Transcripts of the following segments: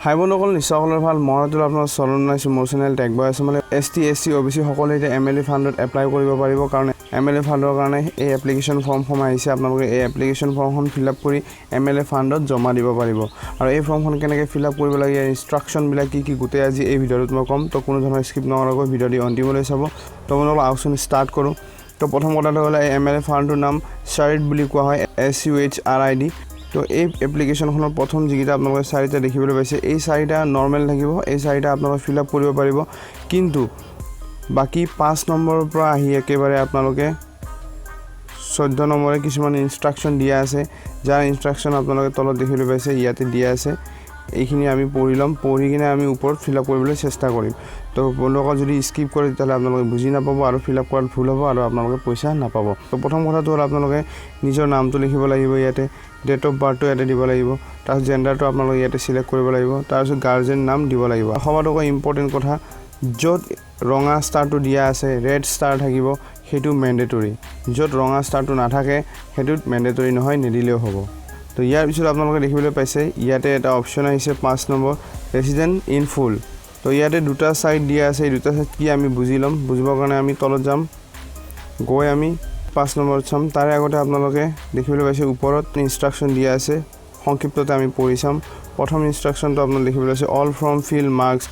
হাই বন্ধুসকল নিশ্চয়সকলৰ ভাল মহাৰাষ্ট্ৰৰ আপোনাৰ চৰণ নাইছো মোৰ চেনেল টেক বয় আছে মানে ST SC OBC সকলে এতিয়া MLA ফাণ্ডত এপ্লাই কৰিব পাৰিব কাৰণ MLA ফাণ্ডৰ কাৰণে এই এপ্লিকেশ্যন ফৰ্মখন আহিছে আপোনালোকে এই এপ্লিকেশ্যন ফৰ্মখন ফিলআপ কৰি MLA ফাণ্ডত জমা দিব পাৰিব আৰু এই ফৰ্মখন কেনেকৈ ফিলআপ কৰিব লাগে ইনষ্ট্ৰাকচন বিলাক কি গোটেই আজি এই ভিডিঅ'টোত মই কম তো কোনো ধৰণৰ স্কিপ নকৰাকৈ ভিডিঅ'টি অন্তিমলৈ চাব তো বন্ধুসকল আউচন ষ্টাৰ্ট কৰোঁ তো প্ৰথম কথাটো হ'ল এই MLA ফাণ্ডৰ নাম চাৰিট বুলি কোৱা হয় SUHRID তো এই এপ্লিকেশ্যনখনৰ প্ৰথম যিটা আপোনালোকে চাৰিটা দেখিবলৈ পাইছে এই চাৰিটা নৰ্মেল থাকিব এই চাৰিটা আপোনালোকে ফিলআপ কৰিব পাৰিব কিন্তু বাকি 5 নম্বৰৰ পৰা আহি একেবাৰে আপোনালোকে 14 নম্বৰে কিছুমান ইনষ্ট্ৰাকচন দিয়া আছে যাৰ ইনষ্ট্ৰাকচন আপোনালোকে তলত দেখিবলৈ পাইছে ইয়াতে দিয়া আছে এইখিনি আমি পঢ়িলাম পঢ়ি কিনে আমি ওপৰত ফিলআপ কৰিবলৈ চেষ্টা কৰিম তো বন্ধুসকল যদি স্কিপ কৰে তাহলে আপোনালোকে বুজি নাপাব আৰু ফিলআপ কৰাত ভুল হ'ব আৰু আপোনালোকে পইচা নাপাব তো প্ৰথম কথাটো হ'ল আপোনালোকে নিজৰ নামটো লিখিব লাগিব ইয়াতে ডেট অফ বাৰ্থটো ইয়াতে দিব লাগিব তাৰ জেন্ডাৰটো আপোনালোকে ইয়াতে সিলেক্ট কৰিব লাগিব তাৰ পিছত গাৰ্জেন নাম দিব লাগিব সবাতোকৈ ইম্পৰ্টেন্ট কথা য'ত ৰঙা ষ্টাৰটো দিয়া আছে ৰেড ষ্টাৰ থাকিব হেতু ম্যান্ডেটৰি য'ত ৰঙা ষ্টাৰটো নাথাকে হেতুত ম্যান্ডেটৰি নহয় নেদিলেও হ'ব তো ইয়াৰ পিছত আপোনালোকে দেখিবলৈ পাইছে ইয়াতে এটা অপচন আহিছে 5 নম্বৰ ৰেসিডেন্ট ইন ফুল তো ইয়াতে দুটা সাইড দিয়া আছে এই দুটা সাইড কি আমি বুজিলাম বুজিবৰ কাৰণে আমি তলত যাম গৈ আমি 5 নম্বৰ চাম তাৰ আগতে আপোনালোকে দেখিবলৈ পাইছে ওপৰত ইনষ্ট্ৰাকচন দিয়া আছে সংক্ষিপ্ততে আমি পঢ়ি চাম প্ৰথম ইনষ্ট্ৰাকচনটো আপোনালোকে দেখিবলৈ আছে all form fill marks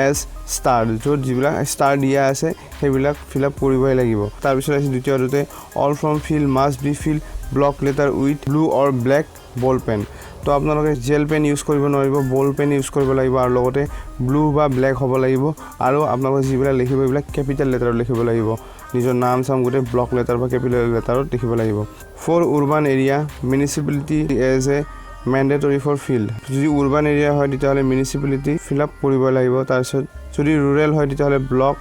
as star য'ত যিবিলাক ষ্টাৰ দিয়া আছে সেইবিলাক ফিলআপ কৰিবই লাগিব তাৰ পিছত আছে দ্বিতীয়তে all form fill must be fill block letter with blue or black ball pen তো আপোনালোকে জেল পেন ইউজ কৰিব নোৱাৰিব বল পেন ইউজ কৰিব লাগিব আৰু লগতে ব্লু বা ব্লেক হ'ব লাগিব আৰু আপোনালোকে যিবিলাক লিখিব এইবিলাক কেপিটেল লেটাৰত লিখিব লাগিব নিজৰ নাম চাম গোটেই ব্লক লেটাৰ বা কেপিটেল লেটাৰত লিখিব লাগিব for urban area municipality as a mandatory for field যদি উৰবান এৰিয়া হয় তেতিয়াহ'লে মিউনিচিপালিটি ফিলআপ কৰিব লাগিব তাৰপিছত যদি ৰুৰেল হয় তেতিয়াহ'লে ব্লক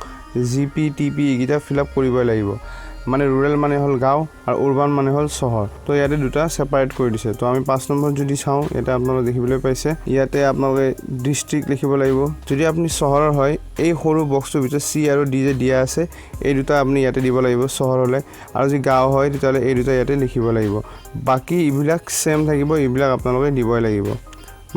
GPTP এইকেইটা ফিলআপ কৰিব লাগিব মানে ৰুৰেল মানে হল গাঁও আৰু উৰবান মানে হল চহৰ তো ইয়াতে দুটা সেপাৰেট কৰি দিছে তো আমি 5 নম্বৰ যদি চাও এটা আপোনালোকে দেখিবলৈ পাইছে ইয়াতে আপোনালোকে ডিস্ট্ৰিক্ট লিখিব লাগিব যদি আপুনি চহৰৰ হয় এই সৰু বক্সটোৰ ভিতৰত C আৰু D যে দিয়া আছে এই দুটা আপুনি ইয়াতে দিব লাগিব চহৰ হলে আৰু যদি গাঁও হয় তেতিয়াহ'লে এই দুটা ইয়াতে লিখিব লাগিব বাকি ইবিলাক সেম থাকিব ইবিলাক আপোনালোকে দিবই লাগিব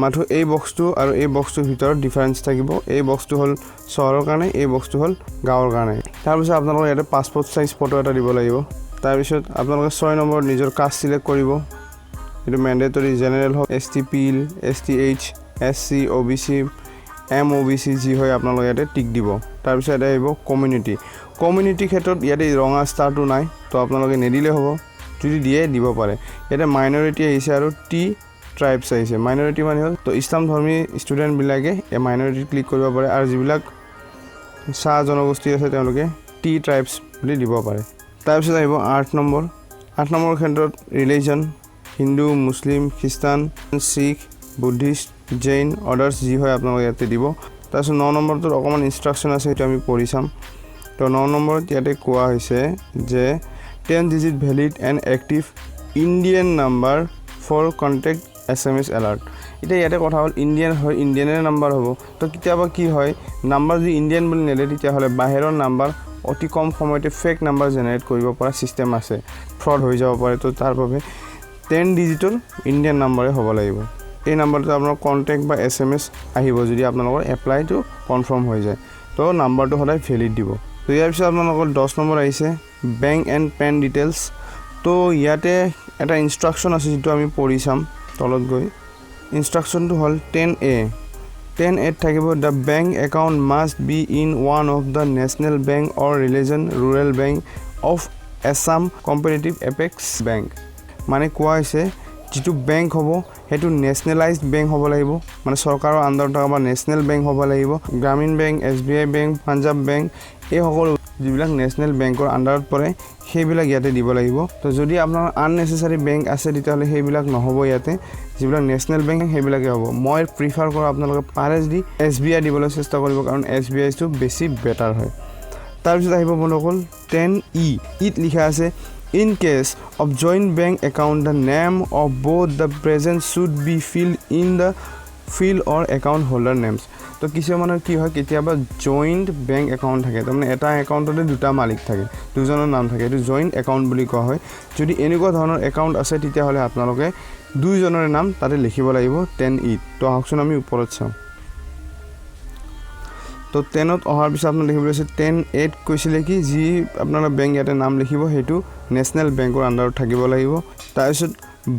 মাথো এই বক্সটো আৰু এই বক্সটোৰ ভিতৰত ডিফাৰেন্স থাকিব এই বক্সটো হল চহৰৰ কাৰণে এই বক্সটো হল গাঁৱৰ কাৰণে তাৰ পিছত আপোনালোকে ইয়াতে পাসপোৰ্ট সাইজ ফটো এটা দিব লাগিব তাৰ পিছত আপোনালোকে 6 নম্বৰ নিজৰ কাষ্ট সিলেক্ট কৰিব এটো ম্যান্ডেটৰি জেনাৰেল হক ST PL STH SC OBC MOBC যি হয় আপোনালোকে ইয়াতে টিক দিব তাৰ পিছত এটা আহিব কমিউনিটি ক্ষেত্ৰত ইয়াতে ৰঙা ষ্টাৰটো নাই তো আপোনালোকে নেদিলে হ'ব যদি দিয়ে দিব পাৰে ইয়াতে মাইনৰিটি আহিছে আৰু T ট্ৰাইবস আহিছে মাইনৰিটি মানে হল তো ইছলাম ধৰ্মী ষ্টুডেন্ট বিলাকে এই মাইনৰিটি ক্লিক কৰিব পাৰে আৰু যিবিলাক চাহ জনগোষ্ঠী আছে তেওঁলোকে T ট্ৰাইবস বুলি দিব পাৰে তাৰ পিছত আহিব 8 নম্বৰ ক্ষেত্ৰত ৰিলিজন হিন্দু মুছলিম খ্ৰীষ্টান শিখ বুদ্ধিষ্ট জৈন অদাৰ্স যি হয় আপোনালোকে ইয়াতে দিব তাৰ পিছত 9 নম্বৰটোৰ অকমান ইনষ্ট্ৰাকচন আছে এটা আমি পঢ়ি চাম তো 9 নম্বৰত ইয়াতে কোৱা হৈছে যে 10 digit valid and active Indian number for contact SMS alert এটা ইয়াতে কথা হল ইণ্ডিয়ান হয় ইণ্ডিয়ানৰ নাম্বাৰ হ'ব তো কিতাবা কি হয় নাম্বাৰ যদি ইণ্ডিয়ান বুলি নেলে তেতিয়া হলে বাহিৰৰ নাম্বাৰ অতি কম সময়তে ফেক নাম্বাৰ জেনাৰেট কৰিব পৰা সিস্টেম আছে ফ্ৰড হৈ যাব পাৰে তো তাৰ বাবে 10 ডিজিটৰ ইণ্ডিয়ান নাম্বাৰে হ'ব লাগিব এই নাম্বাৰটো আপোনাৰ কন্টেক্ট বা SMS আহিব যদি আপোনালোকৰ এপ্লাইটো কনফাৰ্ম হৈ যায় তো নাম্বাৰটো সদায় ভ্যালিড দিব তো ইয়াৰ পিছত আপোনালোকৰ 10 নম্বৰ আহিছে বেংক এণ্ড পেন ডিটেইলছ তো ইয়াতে এটা ইনষ্ট্ৰাকচন আছে যেটো আমি পঢ়ি চাম তলত গৈ ইনষ্ট্ৰাকচনটো হল 10A থাকিব the bank account must be in one of the national bank or religion rural bank of Assam cooperative apex bank মানে কোৱা হৈছে যেটো বেংক হ'ব হেতু নেশনালাইজড বেংক হ'ব লাগিব মানে চৰকাৰৰ আণ্ডাৰত থকা বা নেশনাল বেংক হ'ব লাগিব Gramin bank SBI bank Punjab bank এই সকলো যিবিলাক নেশনাল বেংকৰ আণ্ডাৰত পৰে সেইবিলাক ইয়াতে দিব লাগিব তো যদি আপোনাৰ আননেসেসাৰি বেংক আছে তেতিয়াহ'লে সেইবিলাক নহব ইয়াতে যিবিলাক নেশনাল বেংক সেইবিলাকে হ'ব মই প্ৰিফাৰ কৰোঁ আপোনালোকে পাৰে যদি SBI দিবলৈ চেষ্টা কৰিব কাৰণ SBI টো বেছি বেটাৰ হয় তাৰ পিছত আহিব বন্ধুসকল 10E ইত লিখা আছে in case of joint bank account the name of both the present should be filled in the field or account holder names তো কিছুমানৰ কি হয় কেতিয়াবা জয়েন্ট বেংক একাউন্ট থাকে তাৰমানে এটা একাউন্টতে দুটা মালিক থাকে দুজনৰ নাম থাকে এটো জয়েন্ট একাউন্ট বুলি কোৱা হয় যদি এনেকুৱা ধৰণৰ একাউন্ট আছে তেতিয়া হলে আপোনালোকে দুইজনৰে নাম তাতে লিখিব লাগিব 10E তো আহকচোন আমি ওপৰত চাওঁ তো 10ত অহাৰ পিছত আপোনালোকে দেখিবলৈ আছে 10A কৈছিলে কি যি আপোনালোকৰ বেংক ইয়াতে নাম লিখিব হেতু নেশনেল বেংকৰ আন্ডাৰত থাকিব লাগিব তাৰপিছত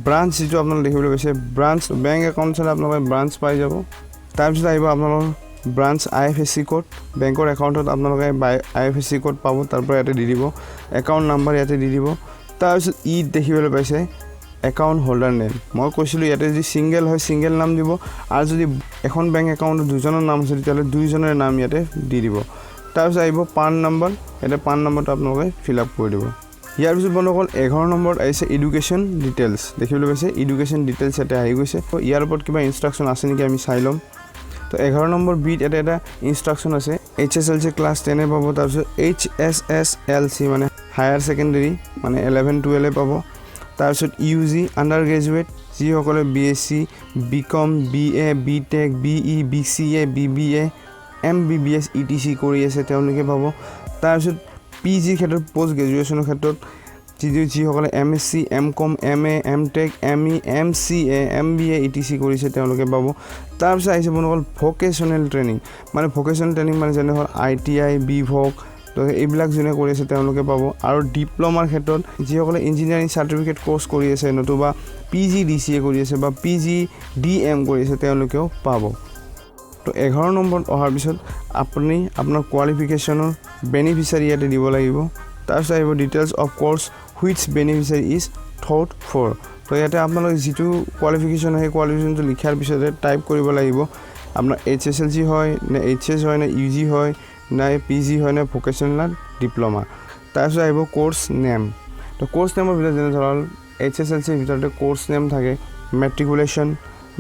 ব্ৰাঞ্চ যেটো আপোনালোকে দেখিবলৈ পাইছে ব্ৰাঞ্চ বেংক একাউণ্ট চালে আপোনালোকে ব্ৰাঞ্চ পাই যাব তাৰপিছত আহিব আপোনালোকৰ ব্ৰাঞ্চ IFSC কোড বেংকৰ একাউণ্টত আপোনালোকে IFSC কোড পাব তাৰ পৰা ইয়াতে দি দিব একাউণ্ট নাম্বাৰ ইয়াতে দি দিব তাৰপিছত ই দেখিবলৈ পাইছে একাউণ্ট হোল্ডাৰ নেম মই কৈছিলোঁ ইয়াতে যদি সিঙ্গেল হয় সিঙ্গেল নাম দিব আৰু যদি এখন বেংক একাউণ্টত দুজনৰ নাম আছে তেতিয়াহ'লে দুইজনৰ নাম ইয়াতে দি দিব তাৰপিছত আহিব পান নম্বৰ এটা পান নম্বৰটো আপোনালোকে ফিল আপ কৰি দিব ইয়াৰ পিছত বন্ধুসকল 11 নম্বৰত আহিছে এডুকেশ্যন ডিটেইলছ দেখিবলৈ পাইছে এডুকেশ্যন ডিটেইলছ এটা আহি গৈছে ইয়াৰ ওপৰত কিবা ইনষ্ট্ৰাকশ্যন আছে নেকি আমি চাই ল'ম তো 11 নম্বৰ বিট এটা ইনষ্ট্ৰাকশ্যন আছে HSLC ক্লাছ 10 এ পাব তাৰপিছত HSSLC মানে হায়াৰ সেকেন্ডাৰী মানে 11 12 এ পাব তাৰপিছত UG আন্ডাৰ গ্ৰেজুৱেট যিসকলে BSc BCom BA BTech BE BCA BBA MBBS ETC কৰি আছে তেওঁলোকে পাব তাৰপিছত PG ক্ষেত্ৰত পোষ্ট গ্ৰেজুৱেচনৰ ক্ষেত্ৰত যিসকলে MSc MCom MA MTech ME MCA MBA ETC কৰিছে তেওঁলোকে পাব তাৰপিছত আহিছে বন্ধুসকল ভোকেশ্যনেল ট্ৰেইনিং মানে ভোকেশ্যনেল ট্ৰেইনিং মানে যেনে হ'ল ITI BVOC তো এইবিলাক যোনে কৰি আছে তেওঁলোকে পাব আৰু ডিপ্লোমাৰ ক্ষেত্ৰত যিসকলে ইঞ্জিনিয়াৰিং সাৰ্টিফিকেট কোৰ্স কৰি আছে নতুবা PGDCA কৰি আছে বা PGDM কৰি আছে তেওঁলোকেও পাব তো 11 নম্বৰত অহাৰ পিছত আপুনি আপোনাৰ কোৱালিফিকেশনৰ বেনিফিচিয়াৰী ইয়াতে দিব লাগিব তাৰপিছত আহিব details of course which beneficiary is thought for তো ইয়াতে আপোনালোকে যেটো কোৱালিফিকেশন হয় কোৱালিফিকেশনটো লিখাৰ পিছতে টাইপ কৰিব লাগিব আপোনাৰ HSLC হয় নে HS হয় নে UG হয় না PG হয় না ভোকেশনাল ডিপ্লোমা তাৰপিছত আহিব কোৰ্স নেম তো কোৰ্স নেমৰ ভিতৰত যেনে ধৰল HSLC ৰ ভিতৰতে কোৰ্স নেম থাকে মেট্ৰিকুলেশ্যন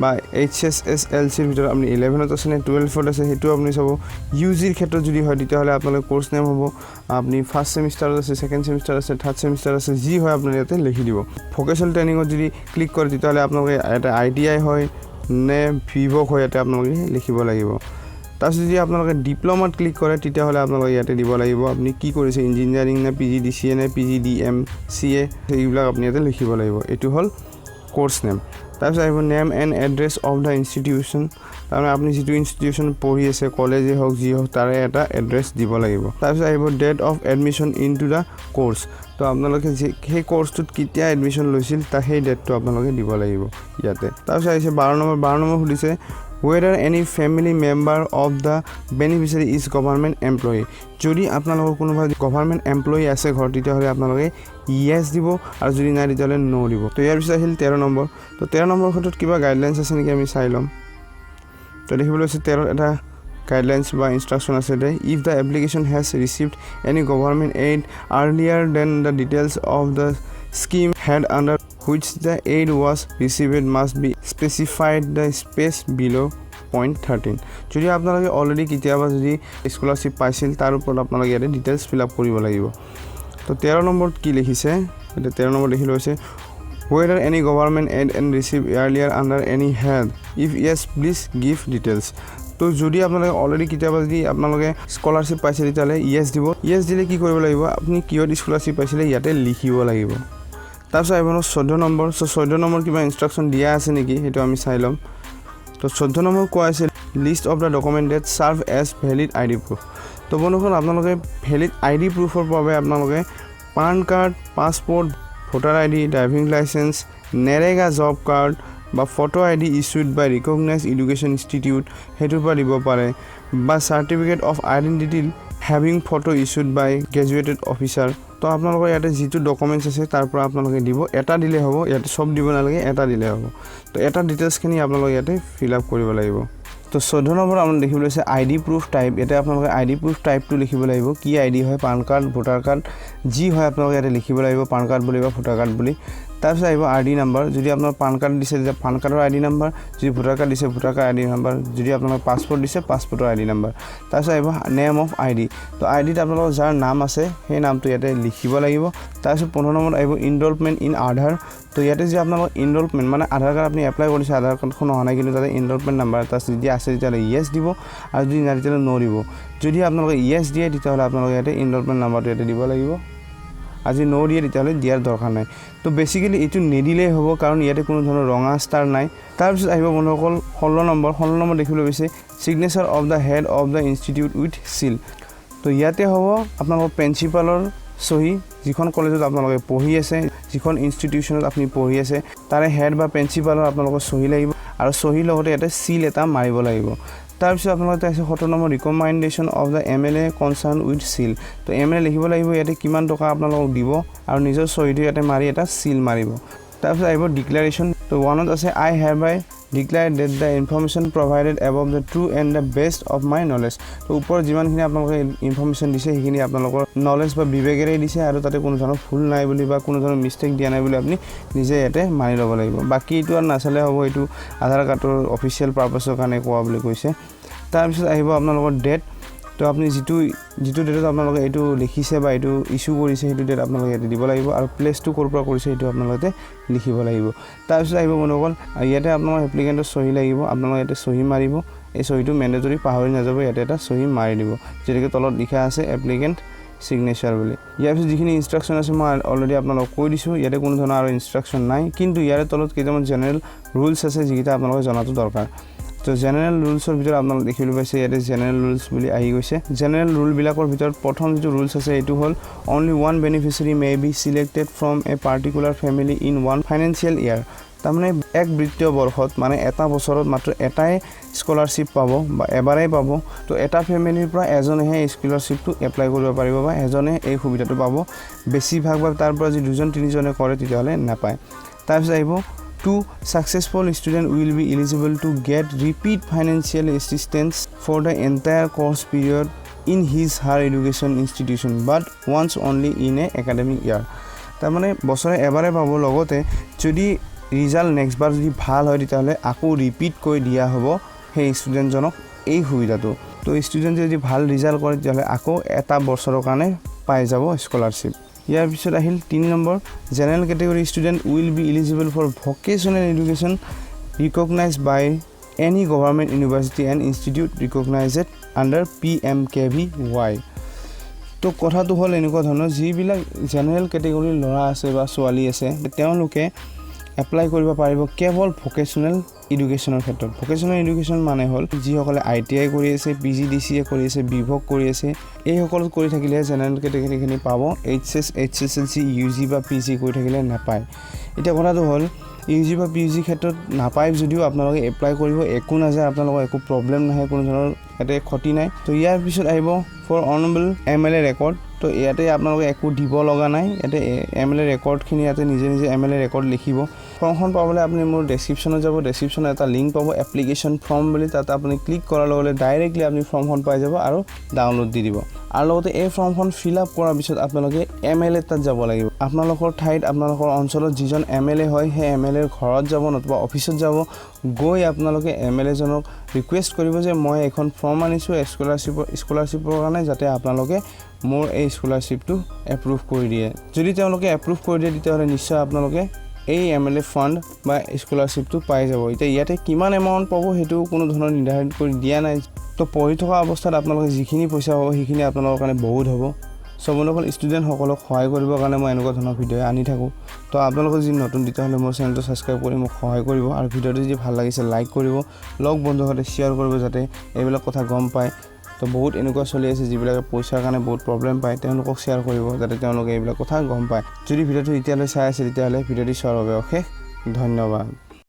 বা HSSLC ৰ ভিতৰত আপুনি 11ত আছে নে 12ত আছে হেতু আপুনি চাব UG ৰ ক্ষেত্ৰত যদি হয় তেতিয়াহলে আপোনালোকৰ কোৰ্স নেম হ'ব আপুনি ফাৰ্স্ট সেমিস্টাৰ আছে সেকেন্ড সেমিস্টাৰ আছে থাৰ্ড সেমিস্টাৰ আছে যি হয় আপুনি ইয়াতে লিখি দিব ভোকেশনাল ট্ৰেইনিংত যদি ক্লিক কৰে তেতিয়াহলে আপোনালোকে এটা ITI হয় নে VVOC হয় ইয়াতে আপোনালোকে লিখিব লাগিব তাৰপিছত যদি আপোনালোকে ডিপ্লোমাত ক্লিক কৰে তেতিয়াহলে আপোনালোকে ইয়াতে দিব লাগিব আপুনি কি কৰিছে ইঞ্জিনিয়াৰিং নে PGDCA নে PGDM CA এইবিলাক আপুনি ইয়াতে লিখিব লাগিব এটো হল কোৰ্স নেম তাৰপিছত আহিব name and address of the institution তাৰমানে আপুনি যেটো ইনষ্টিটিউচন পঢ়ি আছে কলেজে হওক যি হওক তাৰে এটা এড্ৰেছ দিব লাগিব তাৰপিছত আহিব date of admission into the course তো আপোনালোকে সেই কোৰ্সটোত কেতিয়া এডমিশন লৈছিল তা সেই ডেটটো আপোনালোকে দিব লাগিব ইয়াতে তাৰপিছত আহিছে 12 নম্বৰ সুধিছে whether any family member of the beneficiary is government employee যদি আপোনালোকৰ কোনোবা গভৰ্ণমেণ্ট এমপ্লয়ি আছে ঘৰ তেতিয়াহলে আপোনালোকে yes দিব আৰু যদি নাই তেতিয়াহলে no দিব তো ইয়াৰ পিছত আহিল 13 নম্বৰ তো 13 নম্বৰ ক্ষেত্ৰত কিবা গাইডলাইনছ আছে নেকি আমি চাই লম তো দেখিবলৈ আছে 13 এটা গাইডলাইনছ বা ইনষ্ট্ৰাকচন আছে দে if the application has received any government aid earlier than the details of the scheme had under which the aid was received must be specified the space below point 13 যদি আপোনালোকে already কিতিয়াবা যদি scholarship পাইছিল তাৰ ওপৰত আপোনালোকে ইয়াতে details fill up কৰিব লাগিব তো 13 নম্বৰত কি লিখিছে এটা 13 নম্বৰ লিখি লৈছে whether any government aid and received earlier under any head if yes please give details তো যদি আপোনালোকে অলৰেডি কিতিয়াবা যদি আপোনালোকে স্কলাৰশিপ পাইছিল তেতিয়ালে yes দিব yes দিলে কি কৰিব লাগিব আপুনি কিহত স্কলাৰশিপ পাইছিল ইয়াতে লিখিব লাগিব তাৰপিছত আহিব 14 নম্বৰ সো 14 নম্বৰ কিবা ইনষ্ট্ৰাকচন দিয়া আছে নেকি হেতু আমি চাই লম তো 14 নম্বৰ কোৱা আছে list of the document that serve as valid ID proof তো বন্ধুসকল আপোনালোকে ভ্যালিড ID proofৰ বাবে আপোনালোকে PAN card passport voter ID driving licence NREGA job card বা photo ID issued by recognized education institute হেতুৰ পৰা দিব পাৰে বা certificate of identity having photo issued by graduated officer তো আপোনালোকৰ ইয়াতে যেটো ডকুমেন্টছ আছে তাৰ পৰা আপোনালোকে দিব এটা দিলে হ'ব ইয়াতে সব দিব নালাগে এটা দিলে হ'ব তো এটা ডিটেইলছ খিনি আপোনালোকে ইয়াতে ফিল আপ কৰিব লাগিব তো 14 নম্বৰ আমৰা দেখিবলৈ আছে আইডি প্ৰুফ টাইপ এটা আপোনালোকে আইডি প্ৰুফ টাইপটো লিখিব লাগিব কি আইডি হয় পান কাৰ্ড ভোটাৰ কাৰ্ড যি হয় আপোনালোকে ইয়াতে লিখিব লাগিব পান কাৰ্ড বুলি বা ভোটাৰ কাৰ্ড বুলি তাৰপিছত আহিব আইডি নাম্বাৰ যদি আপোনাৰ পান কাৰ্ড দিছে যে পান কাৰ্ডৰ আইডি নাম্বাৰ যদি ভোটাৰ কাৰ্ড দিছে ভোটাৰ কাৰ্ড আইডি নাম্বাৰ যদি আপোনাৰ পাছপোৰ্ট দিছে পাছপোৰ্টৰ আইডি নাম্বাৰ তাৰপিছত আহিব নেম অফ আইডি তো আইডিত আপোনালোকৰ যাৰ নাম আছে সেই নামটো ইয়াতে লিখিব লাগিব তাৰপিছত 15 নম্বৰ আহিব ইনৰলমেন্ট ইন আধাৰ তো ইয়াতে যে আপোনালোকৰ ইনৰলমেন্ট মানে আধাৰ কাৰ্ড আপুনি এপ্লাই কৰিছে আধাৰ কাৰ্ডখন অহা নাই কিন্তু তাতে ইনৰলমেন্ট নাম্বাৰ এটা যদি আছে তেতিয়াহ'লে ইয়েস দিব আৰু যদি নাই তেতিয়াহ'লে নো দিব যদি আপোনালোকে ইয়েস দিয়ে তেতিয়াহ'লে আপোনালোকে ইয়াতে ইনৰলমেন্ট নাম্বাৰটো ইয়াতে দিব লাগিব আজি নো দিয়ে তেতিয়াহ'লে দিয়াৰ দৰকাৰ নাই তো বেসিক্যালি এইটো নিদিলেই হ'ব কাৰণ ইয়াতে কোনো ধৰণৰ ৰঙা ষ্টাৰ নাই তাৰপিছত আহিব বন্ধুসকল 16 নম্বৰ দেখিবলৈ পাইছে signature of the head of the institute with seal তো ইয়াতে হ'ব আপোনালোকৰ প্ৰিন্সিপালৰ সহি যিখন কলেজত আপোনালোকে পঢ়ি আছে যিখন ইনষ্টিটিউচনত আপুনি পঢ়ি আছে তাৰে হেড বা প্ৰিন্সিপালৰ আপোনালোকৰ সহি লাগিব আৰু সহি লগতে এটা সিল এটা মাৰিব লাগিব তাৰপিছত আপোনালোকে আছে 17 নম্বৰ recommendation of the MLA concern with seal to MLA লিখিব লাগিব ইয়াতে কিমান টকা আপোনালোকক দিব আৰু নিজৰ সহিটো ইয়াতে মাৰি এটা সিল মাৰিব তাৰপিছত আহিব ডিক্লাৰেশ্যন তো ওৱানত আছে আই হেয়াৰবাই declare that the information provided above the true and the best of my knowledge তো ওপৰ যিমানখিনি আপোনালোকে ইনফৰমেশন দিছে সেইখিনি আপোনালোকৰ নলেজ বা বিবেকেৰে দিছে আৰু তাতে কোনো ধৰণৰ ভুল নাই বুলি বা কোনো ধৰণৰ মিস্টেক দিয়া নাই বুলি আপুনি নিজে ইয়াতে মানি ল'ব লাগিব বাকি এইটো আৰু নাচালে হ'ব এইটো আধাৰ কাৰ্ডৰ অফিচিয়েল পাৰপাছৰ কাৰণে কোৱা বুলি কৈছে তাৰপিছত আহিব আপোনালোকৰ ডেট তো আপুনি যিটো ডেটত আপোনালোকে এইটো লিখিছে বা এইটো ইস্যু কৰিছে সেইটো ডেট আপোনালোকে ইয়াতে দিব লাগিব আৰু প্লেচটো ক'ৰ পৰা কৰিছে এইটো আপোনালোকে লিখিব লাগিব তাৰপিছত আহিব বন্ধুসকল ইয়াতে আপোনালোকৰ এপ্লিকেণ্টৰ সহি লাগিব আপোনালোকে ইয়াতে সহি মাৰিব এই সহিটো মেণ্ডেটৰী পাহৰি নাযাব ইয়াতে এটা সহি মাৰি দিব যেনেকৈ তলত লিখা আছে এপ্লিকেণ্ট সিগনেচাৰ বুলি ইয়াৰ পিছত যিখিনি ইনষ্ট্ৰাকশ্যন আছে মই অলৰেডি আপোনালোকক কৈ দিছোঁ ইয়াতে কোনো ধৰণৰ আৰু ইনষ্ট্ৰাকশ্যন নাই কিন্তু ইয়াৰে তলত কেইটামান জেনেৰেল ৰুলছ আছে যিকেইটা আপোনালোকে জনাটো দৰকাৰ তো জেনাৰেল ৰুলছৰ ভিতৰত আপোনালোকে দেখিবলৈ পাইছে ইয়াতে জেনাৰেল ৰুলছ বুলি আহি গৈছে জেনাৰেল ৰুলবিলাকৰ ভিতৰত প্ৰথম যিটো ৰুলছ আছে এইটো হ'ল only one beneficiary may be selected from a particular family in one financial year তাৰমানে এক বিত্তীয় বৰ্ষত মানে এটা বছৰত মাত্ৰ এটাই স্কলাৰশ্বিপ পাব বা এবাৰেই পাব তো এটা ফেমিলিৰ পৰা এজনেহে স্কলাৰশ্বিপটো এপ্লাই কৰিব পাৰিব বা এজনে এই সুবিধাটো পাব বেছিভাগ বা তাৰ পৰা যদি দুজন তিনিজনে কৰে তেতিয়াহ'লে নাপায় তাৰপিছত আহিব Two successful students will be eligible to get repeat financial assistance for the entire course period in his/her education institution, but once only in a academic year. তাৰমানে বছৰে এবাৰে পাব লগতে যদি ৰিজাল্ট নেক্সট বাৰ যদি ভাল হয় তেতিয়াহ'লে আকৌ ৰিপিট কৰি দিয়া হ'ব সেই ষ্টুডেণ্টজনক এই সুবিধাটো তো ষ্টুডেণ্টে যদি ভাল ৰিজাল্ট কৰে তেতিয়াহ'লে আকৌ এটা বছৰৰ কাৰণে পাই যাব স্কলাৰশ্বিপ ইয়াৰ পিছত আহিল 3 নম্বৰ general category student will be eligible for vocational education recognised by any government university and institute recognised under PMKVY তো কথাটো হ'ল এনেকুৱা ধৰণৰ যিবিলাক জেনাৰেল কেটেগৰীৰ ল'ৰা আছে বা ছোৱালী আছে তেওঁলোকে এপ্লাই কৰিব পাৰিব কেৱল ভকেশ্যনেল এডুকেশ্যনৰ ক্ষেত্ৰত ভকেশ্যনেল এডুকেশ্যন মানে হ'ল যিসকলে ITI কৰি আছে PGDCA কৰি আছে বিভোগ কৰি আছে এইসকল কৰি থাকিলে জেনাৰেল কেটেগৰীখিনি পাব HS HSLC UG বা PG কৰি থাকিলে নাপায় এতিয়া কথাটো হ'ল UG বা PG ক্ষেত্ৰত নাপায় যদিও আপোনালোকে এপ্লাই কৰিব একো নাযায় আপোনালোকৰ একো প্ৰব্লেম নহয় কোনো ধৰণৰ এতে ক্ষতি নাই তো ইয়াৰ পিছত আহিব ফৰ অনাৰেবল MLA ৰেকৰ্ড তো ইয়াতে আপোনালোকে একো দিব লগা নাই ইয়াতে MLA ৰেকৰ্ডখিনি ইয়াতে নিজে MLA ৰেকৰ্ড লিখিব ফৰ্মখন পাবলৈ আপুনি মোৰ ডেসক্ৰিপশ্যনত যাব ডেসক্ৰিপশ্যনত এটা লিংক পাব এপ্লিকেশ্যন ফৰ্ম বুলি তাতে আপুনি ক্লিক কৰাৰ লগে লগে ডাইৰেক্টলি আপুনি ফৰ্মখন পাই যাব আৰু ডাউনলোড দি দিব আৰু লগতে এই ফৰ্মখন ফিল আপ কৰাৰ পিছত আপোনালোকে MLA তাত যাব লাগিব আপোনালোকৰ ঠাইত আপোনালোকৰ অঞ্চলত যিজন MLA হয় সেই MLA ঘৰত যাব নতুবা অফিচত যাব গৈ আপোনালোকে MLA জনক ৰিকুৱেষ্ট কৰিব যে মই এখন ফৰ্ম আনিছোঁ স্কলাৰশ্বিপৰ কাৰণে যাতে আপোনালোকে মোৰ এই স্কলাৰশ্বিপটো এপ্ৰুভ কৰি দিয়ে যদি তেওঁলোকে এপ্ৰুভ কৰি দিয়ে তেতিয়াহ'লে নিশ্চয় আপোনালোকে এই MLA ফাণ্ড বা স্কলাৰশ্বিপটো পাই যাব এতিয়া ইয়াতে কিমান এমাউণ্ট পাব সেইটো কোনো ধৰণৰ নিৰ্ধাৰণ কৰি দিয়া নাই তো পঢ়ি থকা অৱস্থাত আপোনালোকে যিখিনি পইচা হ'ব সেইখিনি আপোনালোকৰ কাৰণে বহুত হ'ব সবসকল ষ্টুডেণ্টসকলক সহায় কৰিবৰ কাৰণে মই এনেকুৱা ধৰণৰ ভিডিঅ' আনি থাকোঁ তো আপোনালোকে যদি নতুন তেতিয়াহ'লে মোৰ চেনেলটো ছাবস্ক্ৰাইব কৰি মোক সহায় কৰিব আৰু ভিডিঅ'টো যদি ভাল লাগিছে লাইক কৰিব লগ বন্ধুৰ সৈতে শ্বেয়াৰ কৰিব যাতে এইবিলাক কথা গম পায় তো বহুত এনেকুৱা চলি আছে যিবিলাকে পইচাৰ কাৰণে বহুত প্ৰব্লেম পায় তেওঁলোকক শ্বেয়াৰ কৰিব যাতে তেওঁলোকে এইবিলাক কথা গম পায় যদি ভিডিঅ'টো এতিয়ালৈ চাই আছে তেতিয়াহ'লে ভিডিঅ'টো চোৱাৰ বাবে অশেষ ধন্যবাদ